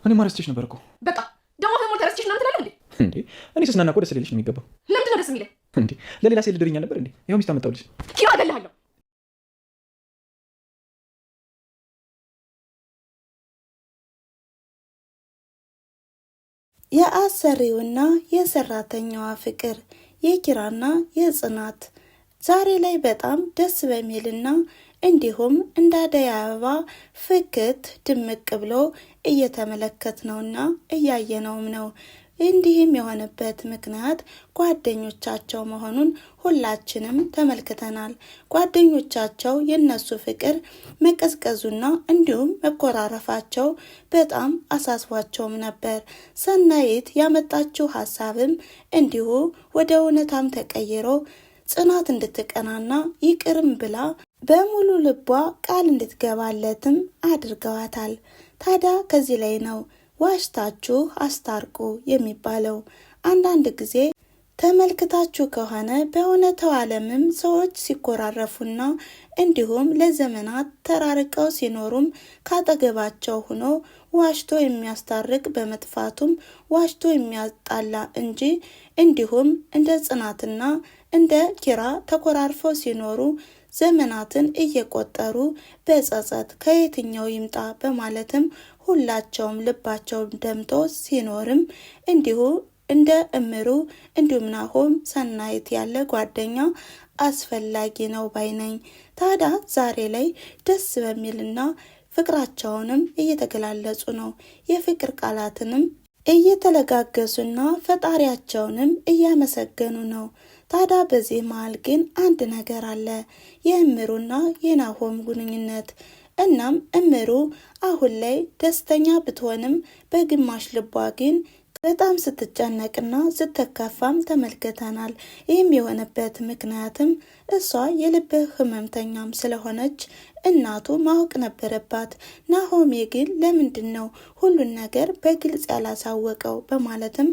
እኔ ማረስችሽ ነበር እኮ። በቃ ደግሞ ፈሞ ተረስችሽ ነው ትላለህ እንዴ? እንዴ እኔ ስስናና እኮ ደስ ሊልሽ ነው የሚገባው። ለምንድን ነው ደስ የሚለኝ? እንዴ ለሌላ ሴት ልድርኛ ነበር እንዴ? ይኸው ሚስት አመጣሁልሽ። ኪራ እገልሃለሁ። የአሰሪውና የሰራተኛዋ ፍቅር፣ የኪራና የጽናት ዛሬ ላይ በጣም ደስ በሚልና እንዲሁም እንደ አደይ አበባ ፍክት ድምቅ ብሎ እየተመለከትነውና እያየነውም ነው። እንዲህም የሆነበት ምክንያት ጓደኞቻቸው መሆኑን ሁላችንም ተመልክተናል። ጓደኞቻቸው የነሱ ፍቅር መቀዝቀዙና እንዲሁም መኮራረፋቸው በጣም አሳስቧቸውም ነበር። ሰናይት ያመጣችው ሀሳብም እንዲሁ ወደ እውነታም ተቀይሮ ጽናት እንድትቀናና ይቅርም ብላ በሙሉ ልቧ ቃል እንድትገባለትም አድርገዋታል። ታዲያ ከዚህ ላይ ነው ዋሽታችሁ አስታርቁ የሚባለው። አንዳንድ ጊዜ ተመልክታችሁ ከሆነ በእውነታው ዓለምም ሰዎች ሲኮራረፉና እንዲሁም ለዘመናት ተራርቀው ሲኖሩም ካጠገባቸው ሆኖ ዋሽቶ የሚያስታርቅ በመጥፋቱም ዋሽቶ የሚያጣላ እንጂ እንዲሁም እንደ ጽናትና እንደ ኪራ ተኮራርፈው ሲኖሩ ዘመናትን እየቆጠሩ በጸጸት ከየትኛው ይምጣ በማለትም ሁላቸውም ልባቸው ደምቶ ሲኖርም እንዲሁ እንደ እምሩ እንዲሁም ናሆም ሰናይት ያለ ጓደኛ አስፈላጊ ነው ባይነኝ። ታዲያ ዛሬ ላይ ደስ በሚልና ፍቅራቸውንም እየተገላለጹ ነው። የፍቅር ቃላትንም እየተለጋገሱና ፈጣሪያቸውንም እያመሰገኑ ነው። ታዲያ በዚህ መሃል ግን አንድ ነገር አለ፣ የእምሩና የናሆም ግንኙነት። እናም እምሩ አሁን ላይ ደስተኛ ብትሆንም በግማሽ ልቧ ግን በጣም ስትጨነቅና ስትከፋም ተመልክተናል። ይህም የሆነበት ምክንያትም እሷ የልብ ህመምተኛም ስለሆነች እናቱ ማወቅ ነበረባት። ናሆሜ ግን ለምንድን ነው ሁሉን ነገር በግልጽ ያላሳወቀው በማለትም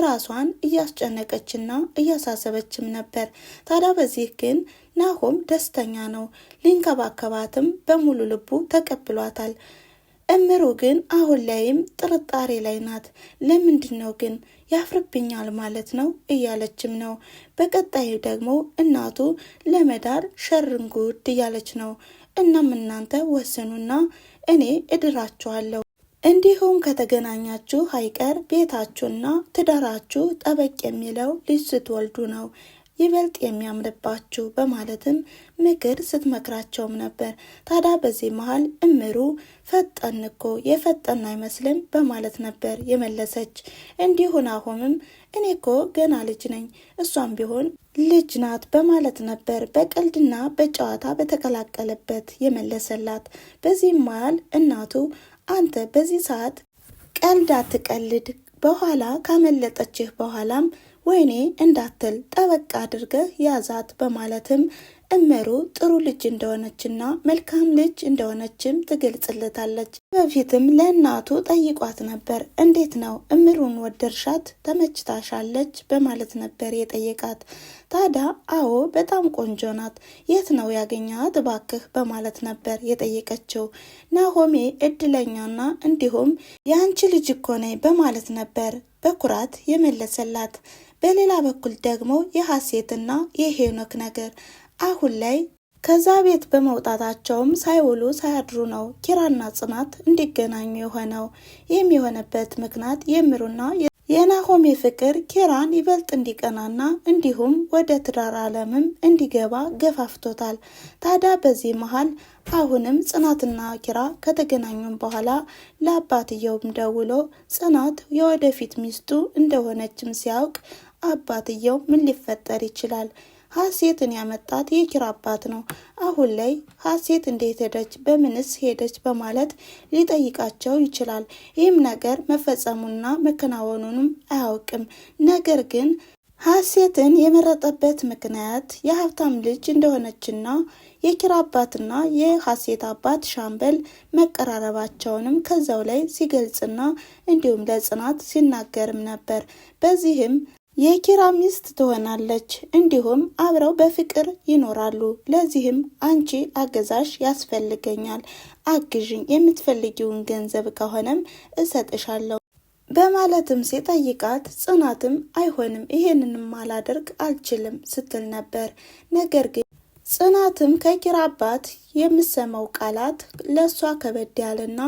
ራሷን እያስጨነቀችና እያሳሰበችም ነበር። ታዲያ በዚህ ግን ናሆም ደስተኛ ነው፣ ሊንከባከባትም በሙሉ ልቡ ተቀብሏታል። እምሩ ግን አሁን ላይም ጥርጣሬ ላይ ናት። ለምንድን ነው ግን ያፍርብኛል ማለት ነው እያለችም ነው። በቀጣዩ ደግሞ እናቱ ለመዳር ሸርንጉድ እያለች ነው። እናም እናንተ ወስኑና እኔ እድራችኋለሁ፣ እንዲሁም ከተገናኛችሁ አይቀር ቤታችሁና ትዳራችሁ ጠበቅ የሚለው ልጅ ስትወልዱ ነው ይበልጥ የሚያምርባችሁ በማለትም ምክር ስትመክራቸውም ነበር። ታዲያ በዚህ መሃል እምሩ ፈጠን እኮ የፈጠን አይመስልም በማለት ነበር የመለሰች። እንዲሁ ናሆምም እኔ እኮ ገና ልጅ ነኝ፣ እሷም ቢሆን ልጅ ናት በማለት ነበር በቀልድና በጨዋታ በተቀላቀለበት የመለሰላት። በዚህ መሃል እናቱ አንተ በዚህ ሰዓት ቀልድ አትቀልድ፣ በኋላ ካመለጠችህ በኋላም ወይኔ እንዳትል ጠበቅ አድርገህ ያዛት በማለትም እምሩ ጥሩ ልጅ እንደሆነችና መልካም ልጅ እንደሆነችም ትገልጽለታለች። በፊትም ለእናቱ ጠይቋት ነበር። እንዴት ነው እምሩን ወደርሻት? ተመችታሻለች? በማለት ነበር የጠየቃት። ታዲያ አዎ በጣም ቆንጆ ናት፣ የት ነው ያገኛት እባክህ በማለት ነበር የጠየቀችው። ናሆሜ እድለኛና እንዲሁም የአንቺ ልጅ እኮ ነኝ በማለት ነበር በኩራት የመለሰላት። በሌላ በኩል ደግሞ የሀሴትና የሄኖክ ነገር አሁን ላይ ከዛ ቤት በመውጣታቸውም ሳይውሉ ሳያድሩ ነው ኪራና ጽናት እንዲገናኙ የሆነው። ይህም የሆነበት ምክንያት የእምሩና የናሆሜ ፍቅር ኪራን ይበልጥ እንዲቀናና እንዲሁም ወደ ትዳር ዓለምም እንዲገባ ገፋፍቶታል። ታዲያ በዚህ መሃል አሁንም ጽናትና ኪራ ከተገናኙም በኋላ ለአባትየውም ደውሎ ጽናት የወደፊት ሚስቱ እንደሆነችም ሲያውቅ አባትየው ምን ሊፈጠር ይችላል? ሀሴትን ያመጣት የኪራ አባት ነው። አሁን ላይ ሀሴት እንዴት ሄደች፣ በምንስ ሄደች በማለት ሊጠይቃቸው ይችላል። ይህም ነገር መፈጸሙና መከናወኑንም አያውቅም። ነገር ግን ሀሴትን የመረጠበት ምክንያት የሀብታም ልጅ እንደሆነችና የኪራ አባትና የሀሴት አባት ሻምበል መቀራረባቸውንም ከዛው ላይ ሲገልጽና እንዲሁም ለጽናት ሲናገርም ነበር። በዚህም የኪራ ሚስት ትሆናለች። እንዲሁም አብረው በፍቅር ይኖራሉ። ለዚህም አንቺ አገዛሽ ያስፈልገኛል፣ አግዥኝ፣ የምትፈልጊውን ገንዘብ ከሆነም እሰጥሻለሁ በማለትም ሲጠይቃት ጽናትም አይሆንም፣ ይሄንንም አላደርግ አልችልም ስትል ነበር። ነገር ግን ጽናትም ከኪራ አባት የምሰማው ቃላት ለሷ ከበድ ያለና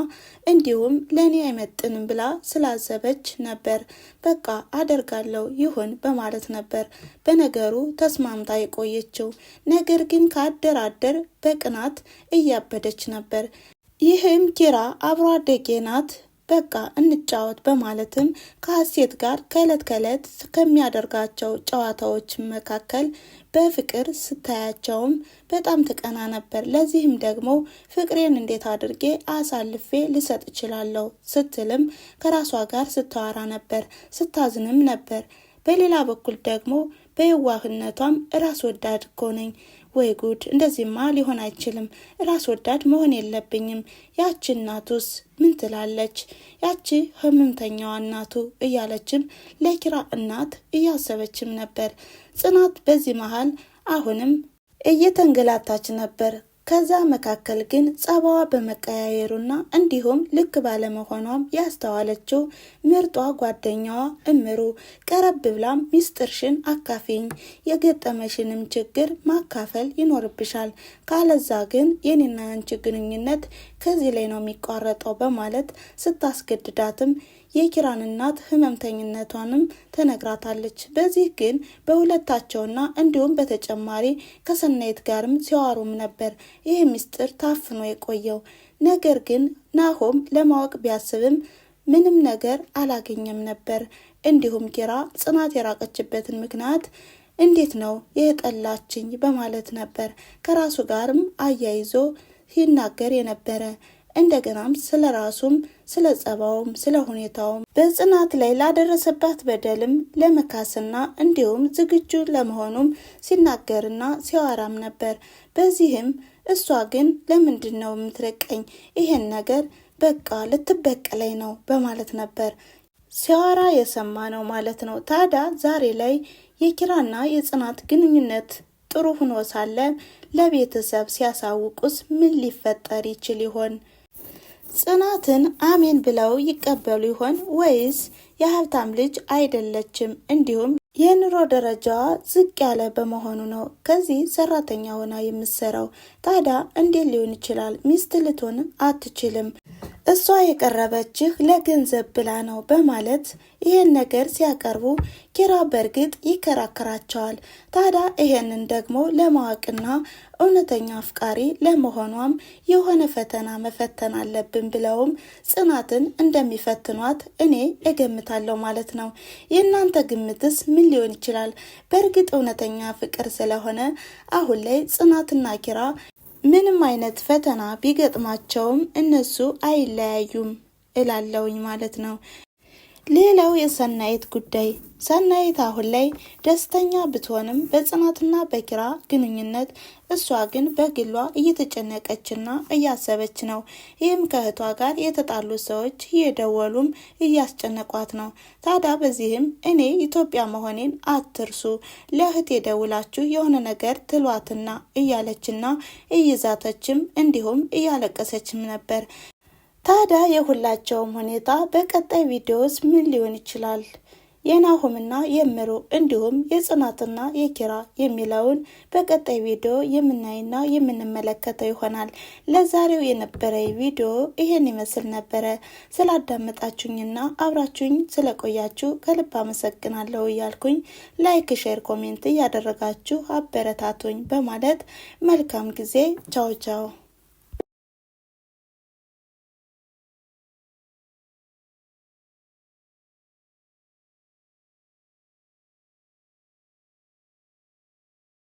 እንዲሁም ለኔ አይመጥንም ብላ ስላዘበች ነበር። በቃ አደርጋለሁ ይሁን በማለት ነበር በነገሩ ተስማምታ የቆየችው። ነገር ግን ከአደራደር በቅናት እያበደች ነበር። ይህም ኪራ አብሮ አደጌ ናት በቃ እንጫወት በማለትም ከሀሴት ጋር ከእለት ከእለት ከሚያደርጋቸው ጨዋታዎች መካከል በፍቅር ስታያቸውም በጣም ትቀና ነበር። ለዚህም ደግሞ ፍቅሬን እንዴት አድርጌ አሳልፌ ልሰጥ እችላለሁ ስትልም ከራሷ ጋር ስታወራ ነበር፣ ስታዝንም ነበር። በሌላ በኩል ደግሞ በየዋህነቷም ራስ ወዳድ እኮ ነኝ፣ ወይ ጉድ፣ እንደዚህማ ሊሆን አይችልም፣ ራስ ወዳድ መሆን የለብኝም፣ ያቺ እናቱስ ምን ትላለች፣ ያቺ ህመምተኛዋ እናቱ እያለችም ለኪራ እናት እያሰበችም ነበር። ጽናት በዚህ መሃል አሁንም እየተንገላታች ነበር። ከዛ መካከል ግን ጸባዋ በመቀያየሩና እንዲሁም ልክ ባለመሆኗም ያስተዋለችው ምርጧ ጓደኛዋ እምሩ ቀረብ ብላም ሚስጥርሽን አካፊኝ፣ የገጠመሽንም ችግር ማካፈል ይኖርብሻል፣ ካለዛ ግን የኔና ያንቺ ግንኙነት ከዚህ ላይ ነው የሚቋረጠው በማለት ስታስገድዳትም የኪራን እናት ህመምተኝነቷንም ተነግራታለች። በዚህ ግን በሁለታቸውና እንዲሁም በተጨማሪ ከሰናይት ጋርም ሲዋሩም ነበር ይህ ምስጢር ታፍኖ የቆየው። ነገር ግን ናሆም ለማወቅ ቢያስብም ምንም ነገር አላገኘም ነበር። እንዲሁም ኪራ ጽናት የራቀችበትን ምክንያት እንዴት ነው የጠላችኝ በማለት ነበር ከራሱ ጋርም አያይዞ ሲናገር የነበረ። እንደገናም ስለ ራሱም ስለ ጸባውም ስለ ሁኔታውም በጽናት ላይ ላደረሰባት በደልም ለመካስና እንዲሁም ዝግጁ ለመሆኑም ሲናገርና ሲያወራም ነበር። በዚህም እሷ ግን ለምንድን ነው የምትረቀኝ? ይሄን ነገር በቃ ልትበቀለኝ ነው በማለት ነበር ሲያወራ የሰማ ነው ማለት ነው። ታዲያ ዛሬ ላይ የኪራና የጽናት ግንኙነት ጥሩ ሆኖ ሳለ ለቤተሰብ ሲያሳውቁስ ምን ሊፈጠር ይችል ይሆን? ጽናትን አሜን ብለው ይቀበሉ ይሆን ወይስ የሀብታም ልጅ አይደለችም እንዲሁም የኑሮ ደረጃዋ ዝቅ ያለ በመሆኑ ነው ከዚህ ሰራተኛ ሆና የምትሰራው? ታዲያ እንዴት ሊሆን ይችላል? ሚስት ልትሆን አትችልም፣ እሷ የቀረበችህ ለገንዘብ ብላ ነው በማለት ይሄን ነገር ሲያቀርቡ ኪራ በእርግጥ ይከራከራቸዋል። ታዲያ ይሄንን ደግሞ ለማወቅና እውነተኛ አፍቃሪ ለመሆኗም የሆነ ፈተና መፈተን አለብን ብለውም ጽናትን እንደሚፈትኗት እኔ እገምታለሁ ማለት ነው። የእናንተ ግምትስ ምን ሊሆን ይችላል? በእርግጥ እውነተኛ ፍቅር ስለሆነ አሁን ላይ ጽናትና ኪራ ምንም አይነት ፈተና ቢገጥማቸውም እነሱ አይለያዩም እላለውኝ ማለት ነው። ሌላው የሰናይት ጉዳይ፣ ሰናይት አሁን ላይ ደስተኛ ብትሆንም በጽናትና በኪራ ግንኙነት እሷ ግን በግሏ እየተጨነቀችና እያሰበች ነው። ይህም ከእህቷ ጋር የተጣሉ ሰዎች እየደወሉም እያስጨነቋት ነው። ታዲያ በዚህም እኔ ኢትዮጵያ መሆኔን አትርሱ፣ ለእህት የደውላችሁ የሆነ ነገር ትሏትና እያለችና እይዛተችም እንዲሁም እያለቀሰችም ነበር። ታዲያ የሁላቸውም ሁኔታ በቀጣይ ቪዲዮስ ምን ሊሆን ይችላል? የናሆምና የምሩ እንዲሁም የጽናትና የኪራ የሚለውን በቀጣይ ቪዲዮ የምናይና የምንመለከተው ይሆናል። ለዛሬው የነበረ ቪዲዮ ይሄን ይመስል ነበረ። ስላዳመጣችሁኝና አብራችሁኝ ስለቆያችሁ ከልብ አመሰግናለሁ እያልኩኝ ላይክ፣ ሼር፣ ኮሜንት እያደረጋችሁ አበረታቱኝ በማለት መልካም ጊዜ። ቻው ቻው።